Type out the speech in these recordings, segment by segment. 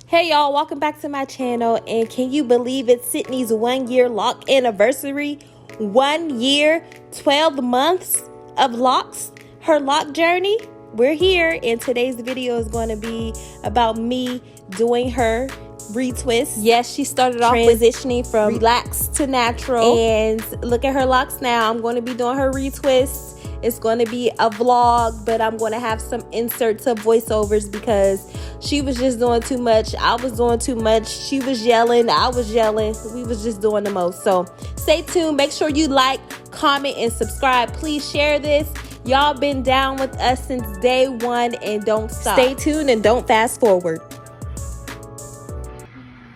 Hey y'all, welcome back to my channel. And can you believe it's Sydney's 1 year lock anniversary? 1 year, 12 months of locks, her lock journey. We're here, and today's video is going to be about me doing her retwist. Yes, she started off transitioning from relaxed to natural, and look at her locks now. I'm going to be doing her retwist. It's going to be a vlog, but I'm going to have some inserts of voiceovers because she was just doing too much. I was doing too much. She was yelling. I was yelling. We was just doing the most. So stay tuned. Make sure you like, comment, and subscribe. Please share this. Y'all been down with us since day one, and don't stop. Stay tuned and don't fast forward.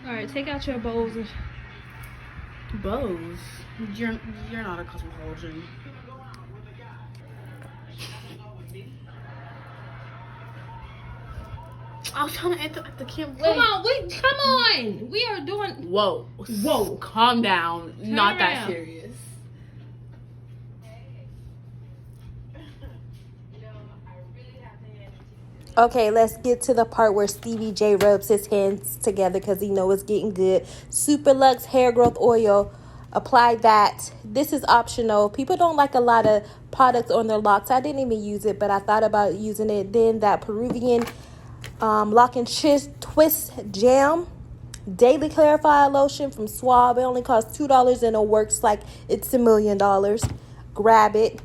All right, take out your bows. Bows? You're not a cosmetologist. I was trying to at the camera. Come on. We are doing. Whoa. Calm down. Turn not around. that serious. Okay, let's get to the part where Stevie J rubs his hands together because he knows it's getting good. Super Luxe hair growth oil. Apply that. This is optional. People don't like a lot of products on their locks. I didn't even use it, but I thought about using it. Then that Peruvian Lock and Twist Jam Daily Clarify Lotion from Suave. It only costs $2 and it works like it's $1 million. Grab it.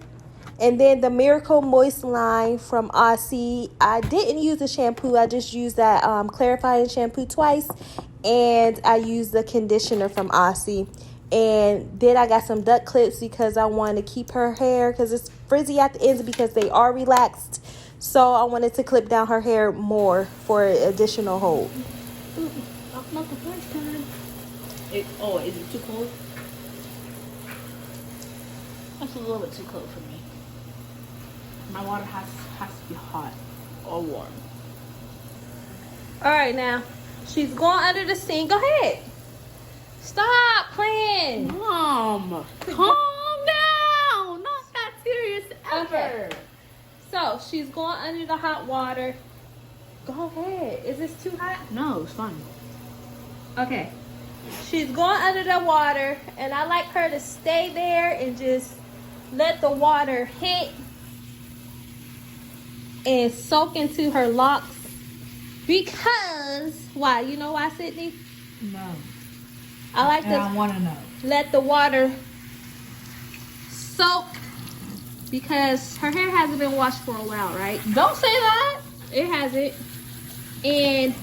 And then the Miracle Moist line from Aussie. I didn't use the shampoo. I just used that clarifying shampoo twice. And I used the conditioner from Aussie. And then I got some duck clips because I want to keep her hair because it's frizzy at the ends because they are relaxed. So I wanted to clip down her hair more for additional hold. Not the first time. Is it too cold? That's a little bit too cold for me. My water has to be hot or warm. All right, now she's going under the sink. Go ahead. Stop playing. Mom, calm down. Not that serious ever. Okay. So she's going under the hot water. Go ahead. Is this too hot? No, it's fine. Okay. She's going under the water, and I like her to stay there and just let the water hit and soak into her locks. Because why? You know why, Sydney? No. I like to want to know. let the water soak because her hair hasn't been washed for a while, right? Don't say that. It hasn't. And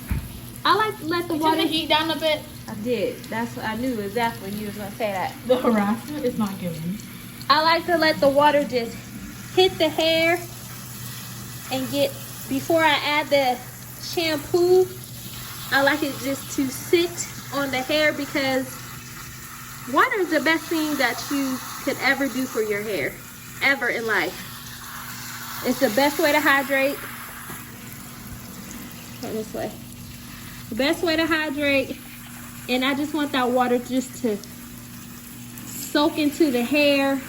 I like to let the water. Turn the heat down a bit. I did. I knew exactly you was gonna say that. The harassment is not given. I like to let the water just hit the hair and get, before I add the shampoo, I like it just to sit on the hair because water is the best thing that you could ever do for your hair, ever in life. It's the best way to hydrate. Turn this way. The best way to hydrate, and I just want that water just to soak into the hair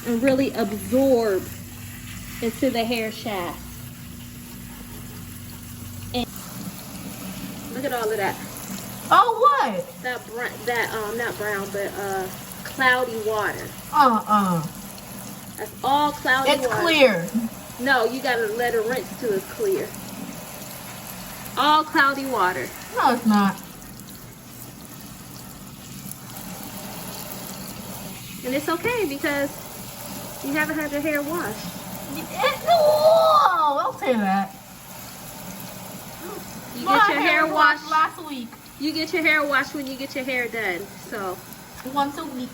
and really absorb into the hair shaft. And look at all of that. Oh, what? Not brown, but cloudy water. That's all cloudy water. It's clear. No, you gotta let it rinse till it's clear. All cloudy water. No, it's not. And it's okay because you haven't had your hair washed. No, don't say that. You get your hair washed last week. You get your hair washed when you get your hair done. So once a week.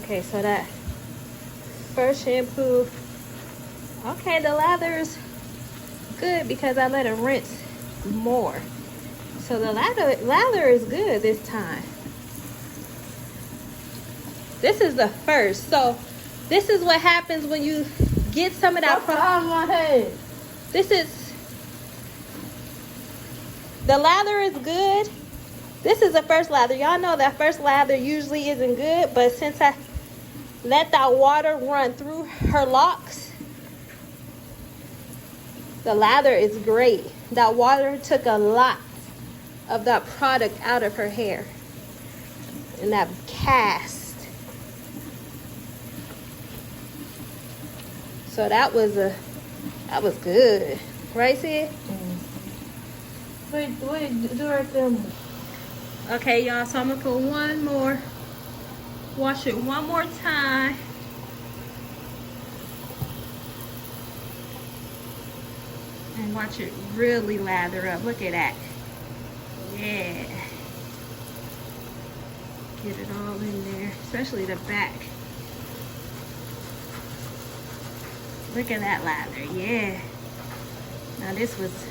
okay, so that first shampoo, okay, the lather's good because I let it rinse more. So the lather is good this time. This is the first. So this is what happens when you get some of that on my head. This is, the lather is good. This is the first lather. Y'all know that first lather usually isn't good, but since I let that water run through her locks, the lather is great. That water took a lot of that product out of her hair and that cast. So that was good, right, Sid? Wait, do right there. Okay, y'all, so I'm gonna put one more, wash it one more time. And watch it really lather up. Look at that. Yeah. Get it all in there, especially the back. Look at that lather, yeah. Now this was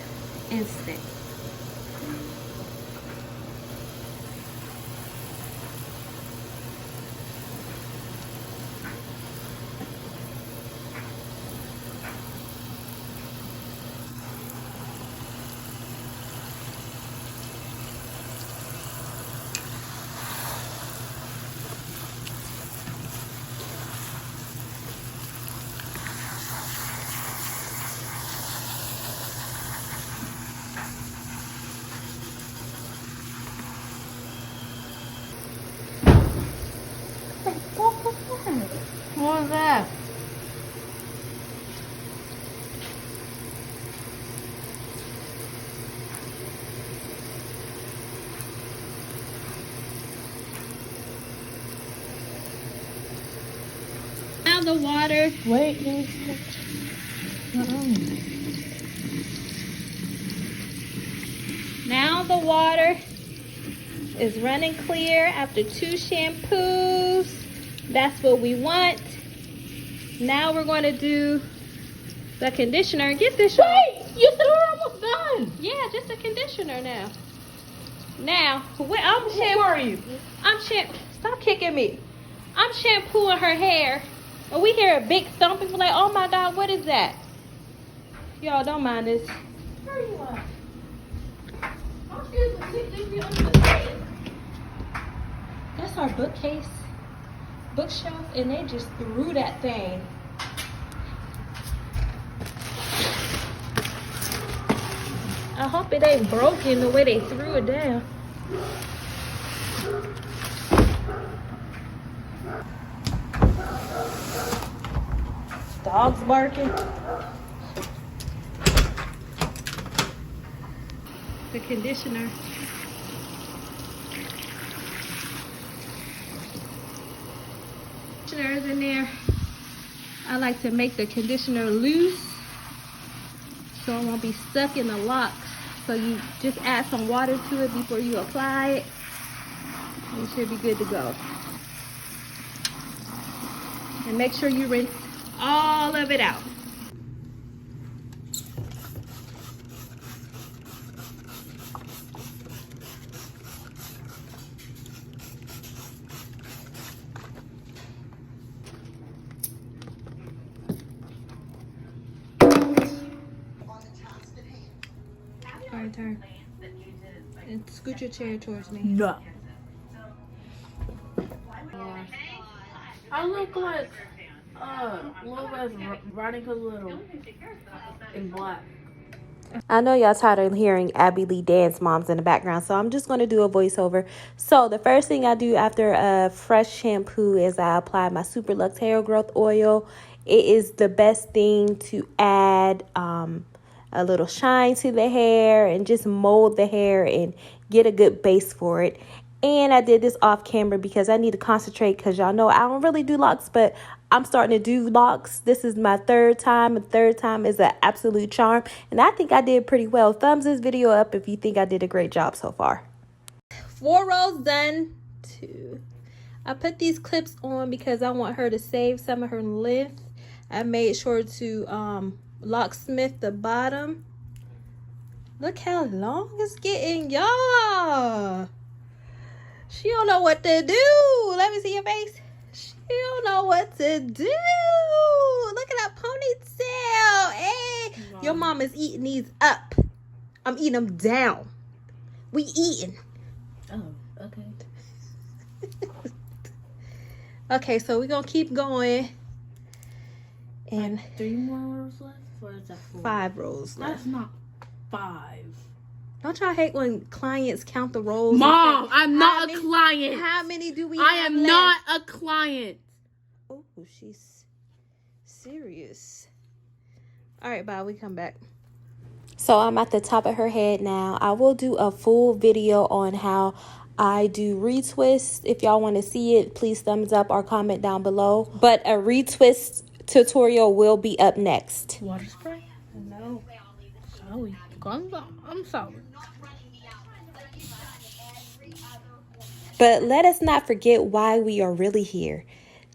instant. What was that? Now the water. Wait, Now the water is running clear after 2 shampoos. That's what we want. Now we're going to do the conditioner. Get this. Wait, you said we're almost done. Yeah, just the conditioner now. Now, I'm Who are you? Stop kicking me. I'm shampooing her hair, and we hear a big thumping. We're like, oh my God, what is that? Y'all don't mind this. Where are you at? I'm seriously under the bed. That's our bookshelf, and they just threw that thing. I hope it ain't broken the way they threw it down. Dogs barking. The conditioner. Conditioner is in there. I like to make the conditioner loose so it won't be stuck in the locks. So you just add some water to it before you apply it. You should be good to go. And make sure you rinse all of it out. Turn. And scoot your chair towards me. No. I look like Lopez riding a little in black. I know y'all tired of hearing Abby Lee dance moms in the background, so I'm just going to do a voiceover. So the first thing I do after a fresh shampoo is I apply my Super Luxe Hair Growth Oil. It is the best thing to add a little shine to the hair and just mold the hair and get a good base for it. And I did this off camera because I need to concentrate, because y'all know I don't really do locks, but I'm starting to do locks. This is my third time. The third time is an absolute charm, and I think I did pretty well. Thumbs this video up if you think I did a great job so far. 4 rows done. 2. I put these clips on because I want her to save some of her length. I made sure to locksmith the bottom. Look how long it's getting, y'all. She don't know what to do. Let me see your face. She You don't know what to do. Look at that ponytail. Hey, your mom is eating these up. I'm eating them down. We eating. Oh, okay. Okay, so we're gonna keep going. And like 3 more rows left, or is that 4? 5 rows left. That's not 5. Don't y'all hate when clients count the rolls? Mom, I'm not a client. How many do we I have am left? not a client. Oh, she's serious. All right, bye. We come back. So I'm at the top of her head now. I will do a full video on how I do retwist. If y'all want to see it, please thumbs up or comment down below. But a retwist tutorial will be up next. Water spray? No. Sorry. I'm sorry. But let us not forget why we are really here.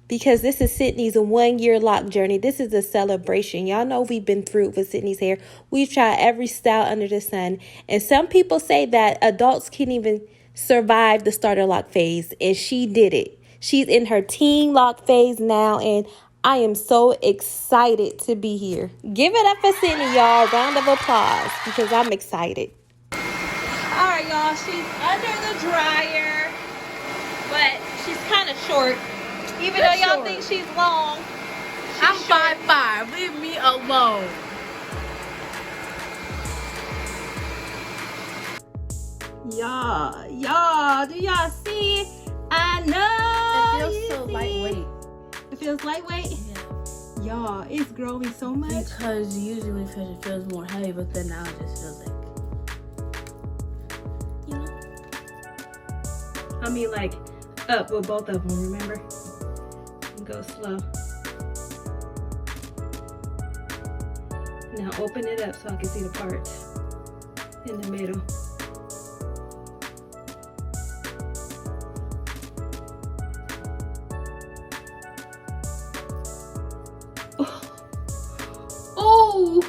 Because this is Sydney's 1-year lock journey. This is a celebration. Y'all know we've been through it with Sydney's hair. We've tried every style under the sun. And some people say that adults can't even survive the starter lock phase. And she did it. She's in her teen lock phase now. And I am so excited to be here. Give it up for Sydney, y'all. Round of applause. Because I'm excited. All right, y'all. She's under the dryer. But she's kind of short. Even though y'all think she's long. I'm 5'5". Leave me alone. Y'all, do y'all see? I know. It feels so lightweight. It feels lightweight? Yeah. Y'all, it's growing so much. Because usually it feels more heavy, but then now it just feels like, you know? I mean, like, up with both of them, remember? Go slow. Now open it up so I can see the parts in the middle. Oh!